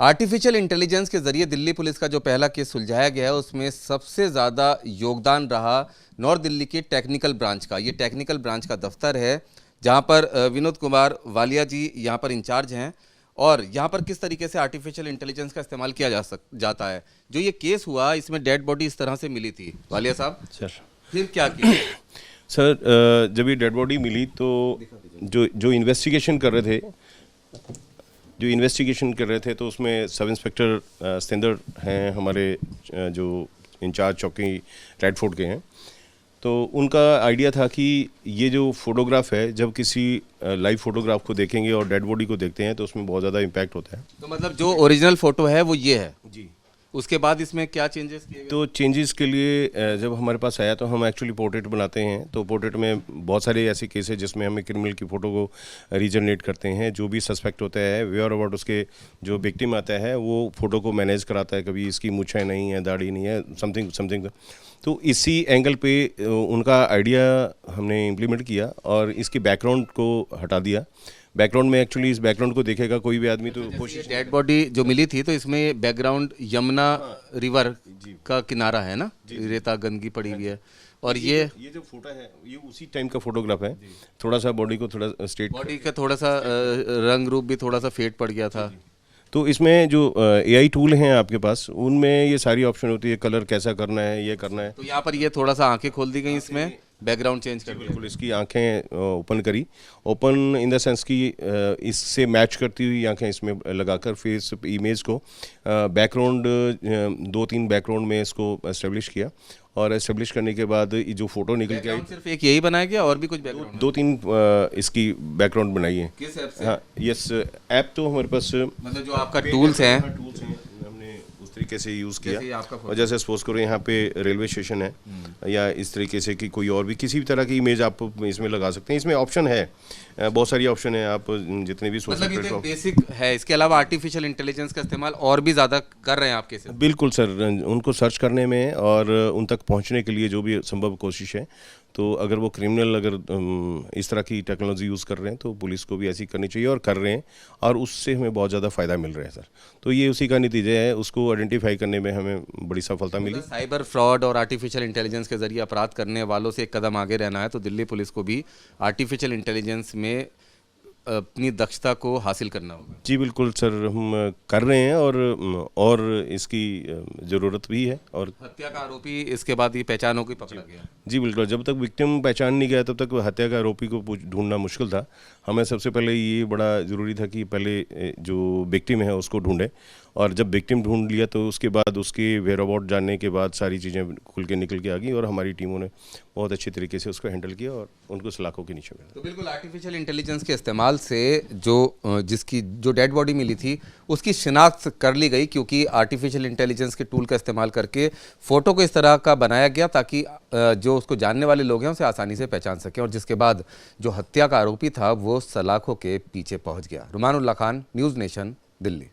Artificial intelligence के जरिए Delhi police का जो पहला केस सुलझाया गया है उसमें सबसे ज़्यादा योगदान रहा नॉर्थ दिल्ली के टेक्निकल ब्रांच का। ये टेक्निकल ब्रांच का दफ्तर है जहां पर विनोद कुमार वालिया जी यहां पर इंचार्ज हैं और यहां पर किस तरीके से आर्टिफिशियल इंटेलिजेंस का इस्तेमाल किया जाता है। जो ये केस हुआ इसमें डेड बॉडी इस तरह से मिली थी। वालिया साहब सर फिर क्या किया? सर जब ये डेड बॉडी मिली तो जो इन्वेस्टिगेशन कर रहे थे तो उसमें सब इंस्पेक्टर सतेंद्र हैं हमारे जो इंचार्ज चौकी रेड फोर्ट के हैं। तो उनका आइडिया था कि ये जो फोटोग्राफ है जब किसी लाइव फोटोग्राफ को देखेंगे और डेड बॉडी को देखते हैं तो उसमें बहुत ज़्यादा इम्पैक्ट होता है। तो मतलब जो ओरिजिनल फोटो है वो ये है जी। उसके बाद इसमें क्या चेंजेस किए गए? तो चेंजेस के लिए जब हमारे पास आया तो हम एक्चुअली पोर्ट्रेट बनाते हैं। तो पोर्ट्रेट में बहुत सारे ऐसे केस है जिसमें हमें क्रिमिनल की फ़ोटो को रीजनरेट करते हैं। जो भी सस्पेक्ट होता है वेयर अबाउट उसके जो विक्टिम आता है वो फ़ोटो को मैनेज कराता है। कभी इसकी मूछें नहीं है, दाढ़ी नहीं है, समथिंग। तो इसी एंगल पे उनका आइडिया हमने इम्प्लीमेंट किया और इसके बैकग्राउंड को हटा दिया। बैकग्राउंड में एक्चुअली इस बैकग्राउंड को देखेगा कोई भी आदमी तो कोशिश। डेड बॉडी जो मिली थी तो इसमें बैकग्राउंड यमुना रिवर का किनारा है ना, रेता गंदगी पड़ी हुई है। और ये जो फोटो है ये उसी टाइम का फोटोग्राफ है। थोड़ा सा बॉडी को थोड़ा स्ट्रेट, बॉडी का थोड़ा सा रंग रूप भी थोड़ा सा फेड पड़ गया था। तो इसमें जो AI टूल हैं आपके पास उनमें ये सारी ऑप्शन होती है, कलर कैसा करना है, ये करना है। तो यहाँ पर ये थोड़ा सा आंखें खोल दी गई, इसमें बैकग्राउंड चेंज कर बिल्कुल इसकी आंखें ओपन करी। ओपन इन द सेंस की इससे मैच करती हुई आंखें इसमें लगाकर फिर इस इमेज को बैकग्राउंड 2-3 बैकग्राउंड में इसको एस्टेब्लिश किया और एस्टेब्लिश करने के बाद जो फोटो निकल के आई। सिर्फ एक यही बनाया गया और भी कुछ बैकग्राउंड? 2-3 इसकी बैकग्राउंड बनाई है। किस ऐप से? हाँ यस, ऐप तो हमारे पास मतलब जो आपका टूल्स हैं हमने उस तरीके से यूज़ किया। आपका और जैसे सपोज करो यहाँ पे रेलवे स्टेशन है या इस तरीके से कि कोई और भी किसी भी तरह की इमेज आप इसमें लगा सकते हैं। इसमें ऑप्शन है, बहुत सारी ऑप्शन है, आप जितने भी सोशल प्लेटफॉर्म। बेसिक है, इसके अलावा आर्टिफिशियल इंटेलिजेंस का इस्तेमाल और भी ज़्यादा कर रहे हैं आपके से? बिल्कुल सर, उनको सर्च करने में और उन तक पहुँचने के लिए जो भी संभव कोशिश है। तो अगर वो क्रिमिनल अगर इस तरह की टेक्नोलॉजी यूज़ कर रहे हैं तो पुलिस को भी ऐसी करनी चाहिए और कर रहे हैं और उससे हमें बहुत ज़्यादा फ़ायदा मिल रहा है सर। तो ये उसी का नतीजा है, उसको आइडेंटिफाई करने में हमें बड़ी सफलता मिली। साइबर फ्रॉड और आर्टिफिशियल इंटेलिजेंस के जरिए अपराध करने वालों से एक कदम आगे रहना है तो दिल्ली पुलिस को भी आर्टिफिशियल इंटेलिजेंस में अपनी दक्षता को हासिल करना होगा। जी बिल्कुल सर, हम कर रहे हैं और इसकी ज़रूरत भी है। और हत्या का आरोपी इसके बाद ये पहचान हो गई, पकड़ा गया? जी बिल्कुल, जब तक विक्टिम पहचान नहीं गया तब तक हत्या का आरोपी को ढूंढना मुश्किल था। हमें सबसे पहले ये बड़ा ज़रूरी था कि पहले जो विक्टिम है उसको ढूंढें और जब विक्टिम ढूंढ लिया तो उसके बाद उसके वेयर अबाउट जानने के बाद सारी चीज़ें खुल के निकल के आ गई और हमारी टीमों ने बहुत अच्छी तरीके से उसको हैंडल किया और उनको सलाखों के नीचे मिला। तो बिल्कुल आर्टिफिशियल इंटेलिजेंस के इस्तेमाल से जो डेड बॉडी मिली थी उसकी शिनाख्त कर ली गई, क्योंकि आर्टिफिशियल इंटेलिजेंस के टूल का इस्तेमाल करके फ़ोटो को इस तरह का बनाया गया ताकि जो उसको जानने वाले लोग हैं उसे आसानी से पहचान सकें। और जिसके बाद जो हत्या का आरोपी था वो सलाखों के पीछे पहुंच गया। रुमान उल्लाह खान, न्यूज़ नेशन, दिल्ली।